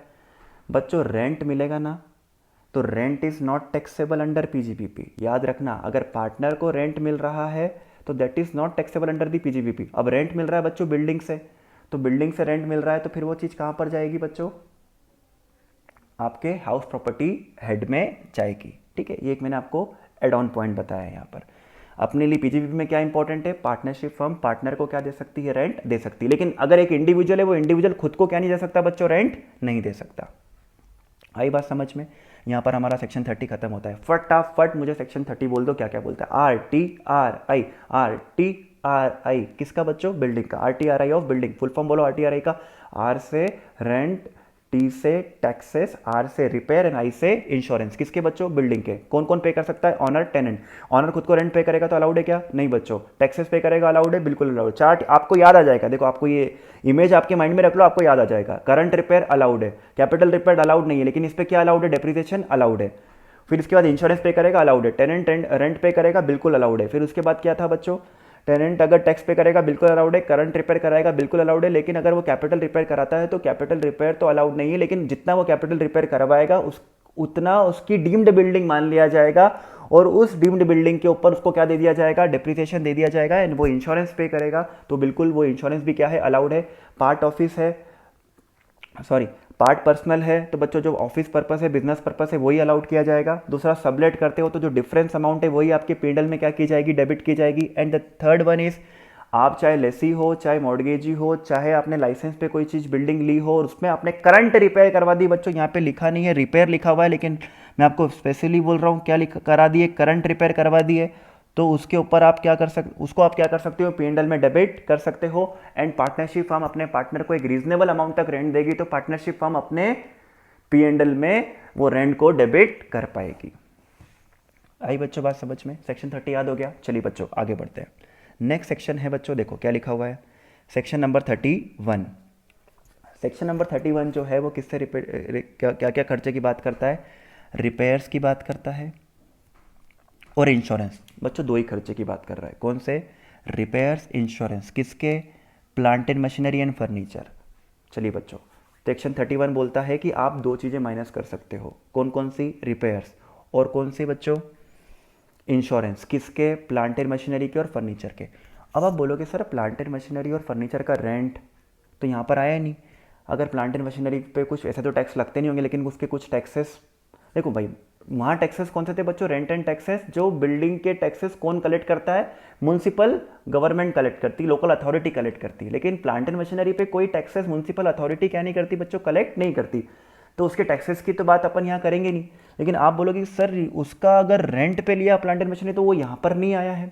बच्चों। रेंट मिलेगा ना, तो rent is not taxable under PGBP, याद रखना। अगर पार्टनर को रेंट मिल रहा है तो that is not taxable under the PGBP। अब रेंट मिल रहा है बच्चों बिल्डिंग से, तो बिल्डिंग से रेंट मिल रहा है तो फिर वो चीज़ कहाँ पर जाएगी बच्चों, आपके हाउस प्रॉपर्टी हेड में जाएगी। ठीक है, ये एक मैंने आपको एड ऑन पॉइंट बताया है यहाँ पर। अपने लिए PGBP में क्या इंपॉर्टेंट है, पार्टनरशिप फर्म पार्टनर को क्या दे सकती है, रेंट दे सकती है। लेकिन अगर एक इंडिविजुअल है, वो इंडिविजुअल खुद को क्या नहीं दे सकता बच्चों, रेंट नहीं दे सकता। आई बात समझ में। यहाँ पर हमारा सेक्शन 30 खत्म होता है। फटाफट मुझे सेक्शन 30 बोल दो क्या क्या बोलता है। RTRI, RTRI किसका बच्चों, बिल्डिंग का। RTRI of building, full form बोलो RTRI का। R से रेंट, T से टैक्सेस, R से रिपेयर एंड I से इंश्योरेंस। किसके बच्चों, बिल्डिंग के। कौन कौन पे कर सकता है, ऑनर, टेनेंट। ऑनर खुद को रेंट पे करेगा तो अलाउड है क्या, नहीं बच्चों। टैक्सेस पे करेगा, अलाउड है, बिल्कुल अलाउड। चार्ट आपको याद आ जाएगा, देखो आपको ये इमेज आपके माइंड में रख लो, आपको याद आ जाएगा। करंट रिपेयर अलाउड है, कैपिटल रिपेयर अलाउड नहीं है, लेकिन इस पर क्या अलाउड है, डेप्रिसिएशन अलाउड है। फिर इसके बाद इंश्योरेंस पे करेगा, अलाउड है। टेनेंट रेंट पे करेगा, बिल्कुल अलाउड है। फिर उसके बाद क्या था बच्चों, टेनेंट अगर टैक्स पे करेगा बिल्कुल अलाउड है, करंट रिपेयर कराएगा बिल्कुल अलाउड है। लेकिन अगर वो कैपिटल रिपेयर कराता है तो कैपिटल रिपेयर तो अलाउड नहीं है, लेकिन जितना वो कैपिटल रिपेयर करवाएगा उतना उसकी डीम्ड बिल्डिंग मान लिया जाएगा, और उस डीम्ड बिल्डिंग के ऊपर उसको क्या दे दिया जाएगा, डेप्रिसिएशन दे दिया जाएगा। एंड वो इंश्योरेंस पे करेगा तो बिल्कुल वो इंश्योरेंस भी क्या है, अलाउड है। पार्ट ऑफिस है, सॉरी पार्ट पर्सनल है, तो बच्चों जो ऑफिस पर्पस है, बिजनेस पर्पस है, वही अलाउड किया जाएगा। दूसरा सबलेट करते हो तो जो डिफरेंस अमाउंट है वही आपके P&L में क्या की जाएगी, डेबिट की जाएगी। And the third one is आप चाहे लेसी हो, चाहे मॉर्गेजी हो, चाहे आपने लाइसेंस पे कोई चीज़ बिल्डिंग ली हो और उसमें आपने करंट रिपेयर करवा दी, बच्चों यहाँ पे लिखा नहीं है रिपेयर लिखा हुआ है, लेकिन मैं आपको स्पेशली बोल रहा हूँ क्या लिखा करा दिए, करंट रिपेयर करवा दिए, तो उसके ऊपर आप क्या कर सकते, उसको आप क्या कर सकते हो, P&L में डेबिट कर सकते हो। एंड पार्टनरशिप फर्म अपने पार्टनर को एक रीजनेबल अमाउंट तक रेंट देगी तो पार्टनरशिप फर्म अपने P&L में वो रेंट को डेबिट कर पाएगी। आई बच्चों बात समझ में? सेक्शन 30 याद हो गया। चलिए बच्चों आगे बढ़ते हैं। नेक्स्ट सेक्शन है बच्चों, देखो क्या लिखा हुआ है, सेक्शन नंबर 31। सेक्शन नंबर 31 जो है वो किससे क्या क्या खर्चे की बात करता है? रिपेयर्स की बात करता है और इंश्योरेंस। बच्चों दो ही खर्चे की बात कर रहा है, कौन से? Repairs, insurance. किसके? Plant and machinery and furniture. चलिए बच्चों, सेक्शन 31 बोलता है कि आप दो चीज़ें माइनस कर सकते हो, कौन कौन सी? रिपेयर्स और कौन सी बच्चों? इंश्योरेंस। किसके? प्लांट एंड मशीनरी के और फर्नीचर के। अब आप बोलोगे सर प्लांट एंड मशीनरी और फर्नीचर का रेंट तो यहाँ पर आया नहीं। अगर प्लांट एंड मशीनरी पे कुछ ऐसे तो टैक्स लगते नहीं होंगे, लेकिन उसके कुछ टैक्सेस, देखो भाई वहाँ टैक्सेस कौन से थे बच्चों? Rent and taxes. जो बिल्डिंग के टैक्सेस कौन कलेक्ट करता है? म्यूनसिपल गवर्नमेंट कलेक्ट करती है, लोकल अथॉरिटी कलेक्ट करती है। लेकिन प्लांट एंड मशीनरी पे कोई टैक्सेस म्यूनसिपल अथॉरिटी क्या नहीं करती बच्चों? कलेक्ट नहीं करती। तो उसके टैक्सेस की तो बात अपन यहाँ करेंगे नहीं। लेकिन आप बोलोगे सर उसका अगर रेंट पे लिया प्लांट एंड मशीनरी तो वो यहाँ पर नहीं आया है।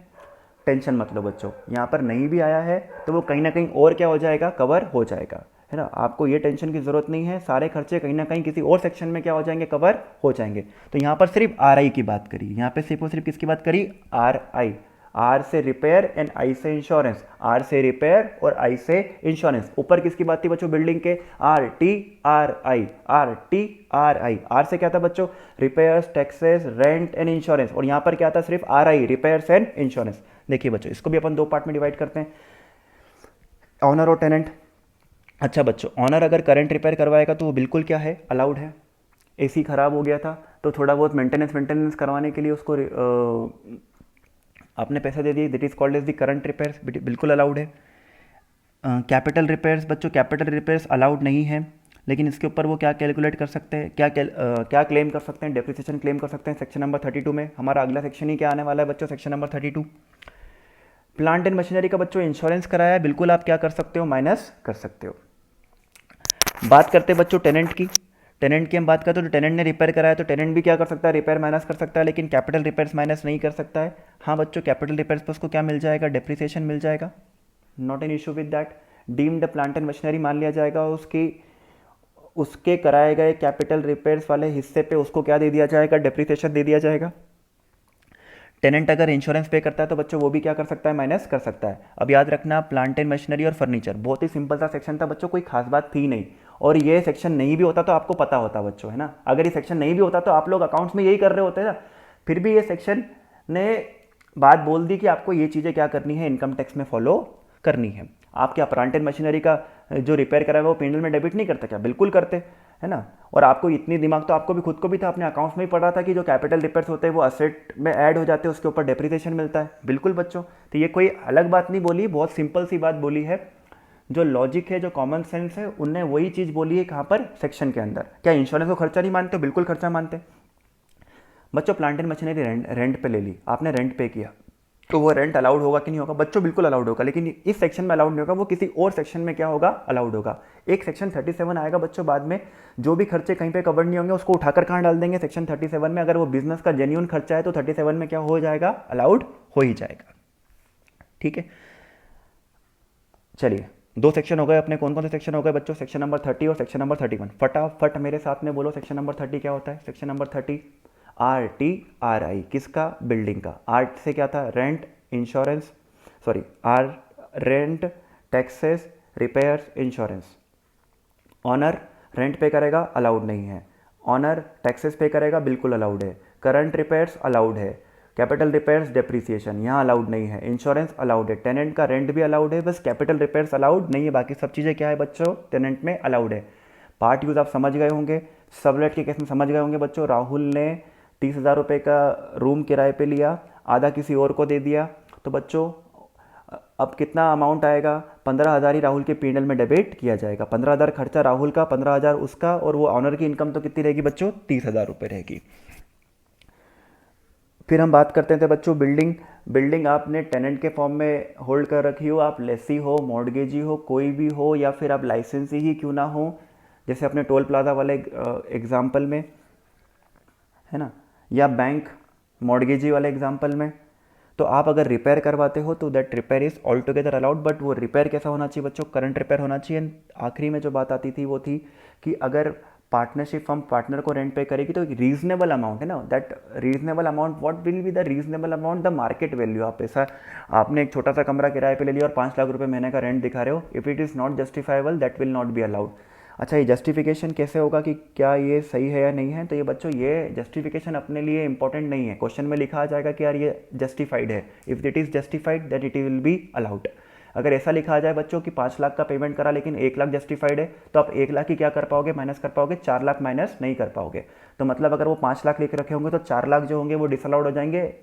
टेंशन मत लो बच्चों, यहाँ पर नहीं भी आया है तो वो कहीं ना कहीं और क्या हो जाएगा? कवर हो जाएगा, है ना। आपको ये टेंशन की ज़रूरत नहीं है, सारे खर्चे कहीं ना कहीं किसी और सेक्शन में क्या हो जाएंगे? कवर हो जाएंगे। तो यहाँ पर सिर्फ RI की बात करी, यहाँ पे सिर्फ और सिर्फ किसकी बात करी? RI। R से रिपेयर एंड I से इंश्योरेंस। R से रिपेयर और I से इंश्योरेंस। ऊपर किसकी बात थी बच्चों? बिल्डिंग के। RTRI। RTRI। R से क्या था बच्चों? Repairs, taxes, rent and insurance. और यहाँ पर क्या था? सिर्फ RI, रिपेयर्स एंड इंश्योरेंस। देखिए बच्चों इसको भी अपन दो पार्ट में डिवाइड करते हैं, ऑनर और टेनेंट। अच्छा बच्चों, ऑनर अगर करंट रिपेयर करवाएगा तो वो बिल्कुल क्या है? अलाउड है। AC ख़राब हो गया था तो थोड़ा बहुत मेंटेनेंस करवाने के लिए उसको आपने पैसे दे दिए, that is called as the current repairs, बिल्कुल अलाउड है। कैपिटल रिपेयर्स बच्चों, कैपिटल रिपेयर्स अलाउड नहीं है, लेकिन इसके ऊपर वो क्या कैलकुलेट कर सकते हैं, क्या क्लेम कर सकते हैं? डेप्रिसिएशन क्लेम कर सकते हैं सेक्शन नंबर 32 में। हमारा अगला सेक्शन ही क्या आने वाला है बच्चों? Section number 32। Plant and machinery का बच्चों इंश्योरेंस कराया है, बिल्कुल आप क्या कर सकते हो? माइनस कर सकते हो। बात करते हैं बच्चों टेनेंट की। टेनेंट की हम बात करते हैं तो टेनेंट ने रिपेयर कराया तो टेनेंट भी क्या कर सकता है? रिपेयर माइनस कर सकता है, लेकिन कैपिटल रिपेयर्स माइनस नहीं कर सकता है। हाँ बच्चों, कैपिटल रिपेयर्स पर उसको क्या मिल जाएगा? डेप्रिसिएशन मिल जाएगा, not an issue with that. Deemed plant and machinery मान लिया जाएगा, उसके कराए गए कैपिटल रिपेयर्स वाले हिस्से पे उसको क्या दे दिया जाएगा? डेप्रिसिएशन दे दिया जाएगा। टेनेंट अगर इंश्योरेंस पे करता है तो बच्चों वो भी क्या कर सकता है? माइनस कर सकता है। अब याद रखना, प्लांट एंड मशीनरी और फर्नीचर बहुत ही सिंपल सा सेक्शन था बच्चों, कोई खास बात थी नहीं। और ये सेक्शन नहीं भी होता तो आपको पता होता बच्चों, है ना। अगर ये सेक्शन नहीं भी होता तो आप लोग अकाउंट्स में यही कर रहे होते ना। फिर भी ये सेक्शन ने बात बोल दी कि आपको ये चीज़ें क्या करनी है? इनकम टैक्स में फॉलो करनी है। आप क्या प्लांट एंड मशीनरी का जो रिपेयर करा है वो P&L में डेबिट नहीं करते क्या? बिल्कुल करते, है ना। और आपको इतनी दिमाग तो आपको भी खुद को भी था, अपने अकाउंट्स में ही पढ़ा था कि जो कैपिटल रिपेयर्स होते हैं वो असेट में ऐड हो जाते हैं, उसके ऊपर डेप्रिसिएशन मिलता है। बिल्कुल बच्चों, तो ये कोई अलग बात नहीं बोली, बहुत सिंपल सी बात बोली है। जो लॉजिक है, जो कॉमन सेंस है, उनने वही चीज़ बोली है कहाँ पर? सेक्शन के अंदर। क्या इंश्योरेंस को खर्चा नहीं मानते? बिल्कुल खर्चा मानते बच्चों। प्लांट एंड मशीनरी रेंट पे ले ली, आपने रेंट पे किया तो वो रेंट अलाउड होगा कि नहीं होगा? बच्चों बिल्कुल अलाउड होगा, लेकिन इस सेक्शन में अलाउड नहीं होगा, वो किसी और सेक्शन में क्या होगा? अलाउड होगा। एक सेक्शन 37 आएगा बच्चों बाद में, जो भी खर्चे कहीं पे कवर नहीं होंगे उसको उठाकर कहाँ डाल देंगे? सेक्शन 37 में। अगर वो बिजनेस का जेन्युइन खर्चा है तो 37 में क्या हो जाएगा? अलाउड हो ही जाएगा। ठीक है, चलिए दो सेक्शन हो गए अपने। कौन कौन से सेक्शन हो गए बच्चों? सेक्शन नंबर 30 और सेक्शन नंबर 31। फटाफट मेरे साथ में बोलो, सेक्शन नंबर 30 क्या होता है? Section number 30 RTRI। किसका? बिल्डिंग का। आर्ट से क्या था? Rent, insurance, sorry rent, taxes, repairs, insurance. Owner rent पे करेगा, अलाउड नहीं है। ऑनर टैक्सेस पे करेगा, बिल्कुल अलाउड है। करंट रिपेयर्स अलाउड है। कैपिटल रिपेयर्स, डेप्रिसिएशन यहाँ अलाउड नहीं है। इंश्योरेंस अलाउड है। टेनेंट का रेंट भी अलाउड है, बस कैपिटल रिपेयर्स अलाउड नहीं है। बाकी सब चीज़ें क्या है बच्चों? टेनेंट में अलाउड है। पार्ट यूज आप समझ गए होंगे, सबलेट के केस में समझ गए होंगे बच्चों। राहुल ने 30,000 रुपये का रूम किराए पे लिया, आधा किसी और को दे दिया, तो बच्चों अब कितना अमाउंट आएगा? 15,000 ही राहुल के P&L में डेबिट किया जाएगा। 15,000 खर्चा राहुल का, 15,000 उसका, और वो ऑनर की इनकम तो कितनी रहेगी बच्चों? 30,000 रुपये रहेगी। फिर हम बात करते थे बच्चों बिल्डिंग। बिल्डिंग आपने टेनेंट के फॉर्म में होल्ड कर रखी हो, आप लेसी हो, मॉर्गेजी हो, कोई भी हो, या फिर आप लाइसेंसी ही क्यों ना हो, जैसे अपने टोल प्लाजा वाले एग्जाम्पल में, है ना, या बैंक मॉर्गेजी वाले एग्जाम्पल में, तो आप अगर रिपेयर करवाते हो तो that repair is all together allowed. But वो रिपेयर कैसा होना चाहिए बच्चों? करंट रिपेयर होना चाहिए। आखिरी में जो बात आती थी वो थी कि अगर पार्टनरशिप फर्म पार्टनर को रेंट पे करेगी तो एक रीजनेबल अमाउंट है ना, that reasonable amount, what will be the reasonable amount? The market value. आप ऐसा, आपने एक छोटा सा कमरा किराए पे ले लिया और 5 लाख रुपए महीने का रेंट दिखा रहे हो, if it is not justifiable that will not be allowed. अच्छा, ये जस्टिफिकेशन कैसे होगा कि क्या ये सही है या नहीं है? तो ये बच्चों, ये जस्टिफिकेशन अपने लिए इंपॉर्टेंट नहीं है। क्वेश्चन में लिखा आ जाएगा कि यार ये जस्टिफाइड है, if it is justified that it will be allowed. अगर ऐसा लिखा आ जाए बच्चों कि 5 लाख का पेमेंट करा लेकिन 1 लाख जस्टिफाइड है, तो आप 1 लाख ही क्या कर पाओगे? माइनस कर पाओगे, 4 लाख माइनस नहीं कर पाओगे। तो मतलब अगर वो 5 लाख लिख रखे होंगे तो 4 लाख जो होंगे वो डिसअलाउड हो जाएंगे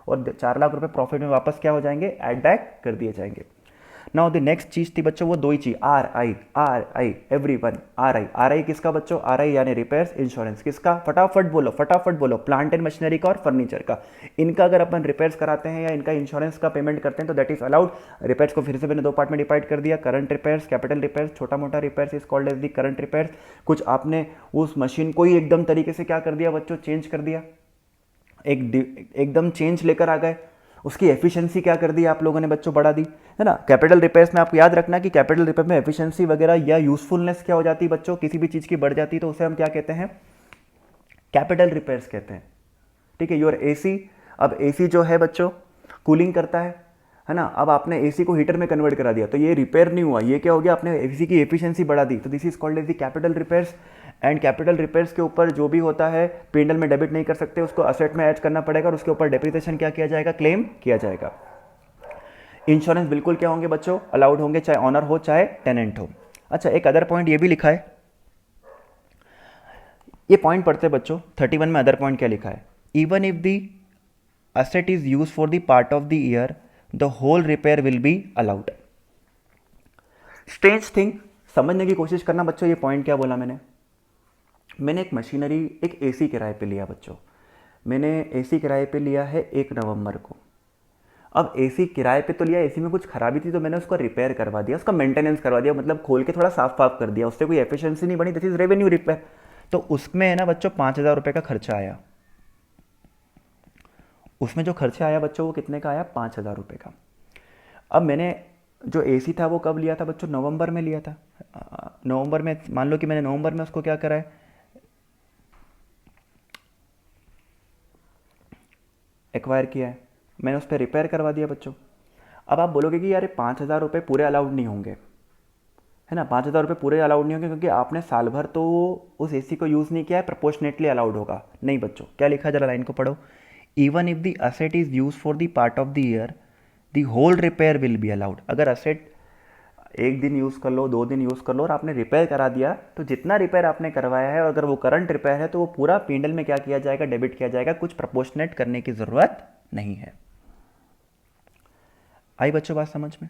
और 4 लाख रुपए प्रॉफिट में वापस क्या हो जाएंगे? ऐड बैक कर दिए जाएंगे। नाउ द नेक्स्ट चीज थी बच्चों, वो दो ही चीज, आर आई एवरीवन। आर आई किसका बच्चों? आर आई यानी रिपेयर्स इंश्योरेंस किसका? फटाफट बोलो, फटाफट बोलो। प्लांट एंड मशीनरी का और फर्नीचर का। इनका अगर अपन रिपेयर्स कराते हैं या इनका इंश्योरेंस का पेमेंट करते हैं तो दैट इज अलाउड। रिपेयर्स को फिर से मैंने 2 पार्ट में डिवाइड कर दिया, करंट रिपेयर्स, कैपिटल रिपेयर्स। छोटा मोटा repairs is called as the current repairs. कुछ आपने उस मशीन को ही एकदम तरीके से क्या कर दिया बच्चों? चेंज कर दिया, एकदम चेंज लेकर आ गए, उसकी एफिशिएंसी क्या कर दी आप लोगों ने बच्चों? बढ़ा दी, है ना। कैपिटल रिपेयर्स में आपको याद रखना कि कैपिटल रिपेयर में एफिशिएंसी वगैरह या यूजफुलनेस क्या हो जाती है बच्चों? किसी भी चीज़ की बढ़ जाती है तो उसे हम क्या कहते हैं? कैपिटल रिपेयर्स कहते हैं। ठीक है। योर एसी, अब एसी जो है बच्चों कूलिंग करता है ना। अब आपने एसी को हीटर में कन्वर्ट करा दिया तो ये रिपेयर नहीं हुआ, ये क्या हो गया? आपने एसी की एफिशिएंसी बढ़ा दी। तो this is called as the capital repairs. And capital repairs के ऊपर जो भी होता है P&L में डेबिट नहीं कर सकते, उसको असेट में ऐड करना पड़ेगा और उसके ऊपर डेप्रिसिएशन क्या किया जाएगा? क्लेम किया जाएगा। इंश्योरेंस बिल्कुल क्या होंगे बच्चों? अलाउड होंगे, चाहे ऑनर हो चाहे टेनेंट हो। अच्छा, एक अदर पॉइंट ये भी लिखा है, ये पॉइंट पढ़ते बच्चों 31 में। अदर पॉइंट क्या लिखा है? Even if the asset is used for the part of the year, the whole repair will be allowed. Strange thing, समझने की कोशिश करना बच्चों। ये पॉइंट क्या बोला मैंने एक मशीनरी, एक एसी किराए पे लिया बच्चों। मैंने एसी किराए पे लिया है 1 नवंबर को। अब एसी किराए पे तो लिया, एसी में कुछ खराबी थी तो मैंने उसको रिपेयर करवा दिया, उसका मेंटेनेंस करवा दिया, मतलब खोल के थोड़ा साफ साफ कर दिया, उससे कोई एफिशिएंसी नहीं बनी, दिस इज रेवेन्यू रिपेयर। तो उसमें है ना बच्चों 5,000 रुपये का खर्चा आया। उसमें जो खर्चा आया बच्चों वो कितने का आया? 5,000 रुपये का। अब मैंने जो एसी था वो कब लिया था बच्चों? नवंबर में लिया था। नवंबर में, मान लो कि मैंने नवंबर में उसको क्या करा है? एक्वायर किया है, मैंने उस पर रिपेयर करवा दिया बच्चों। अब आप बोलोगे कि यार 5,000 रुपये पूरे अलाउड नहीं होंगे, है ना। 5,000 रुपये पूरे अलाउड नहीं होंगे क्योंकि आपने साल भर तो उस एसी को यूज़ नहीं किया है, प्रपोर्शनेटली अलाउड होगा। नहीं बच्चों, क्या लिखा है जरा लाइन को पढ़ो। Even if the asset is use for the part of the year, the whole repair will be allowed. अगर असेट 1 दिन यूज़ कर लो, 2 दिन यूज़ कर लो और आपने रिपेयर करा दिया, तो जितना रिपेयर आपने करवाया है, अगर वो करंट रिपेयर है तो वो पूरा P&L में क्या किया जाएगा? डेबिट किया जाएगा। कुछ प्रपोर्शनेट करने की ज़रूरत नहीं है। आई बच्चों बात समझ में?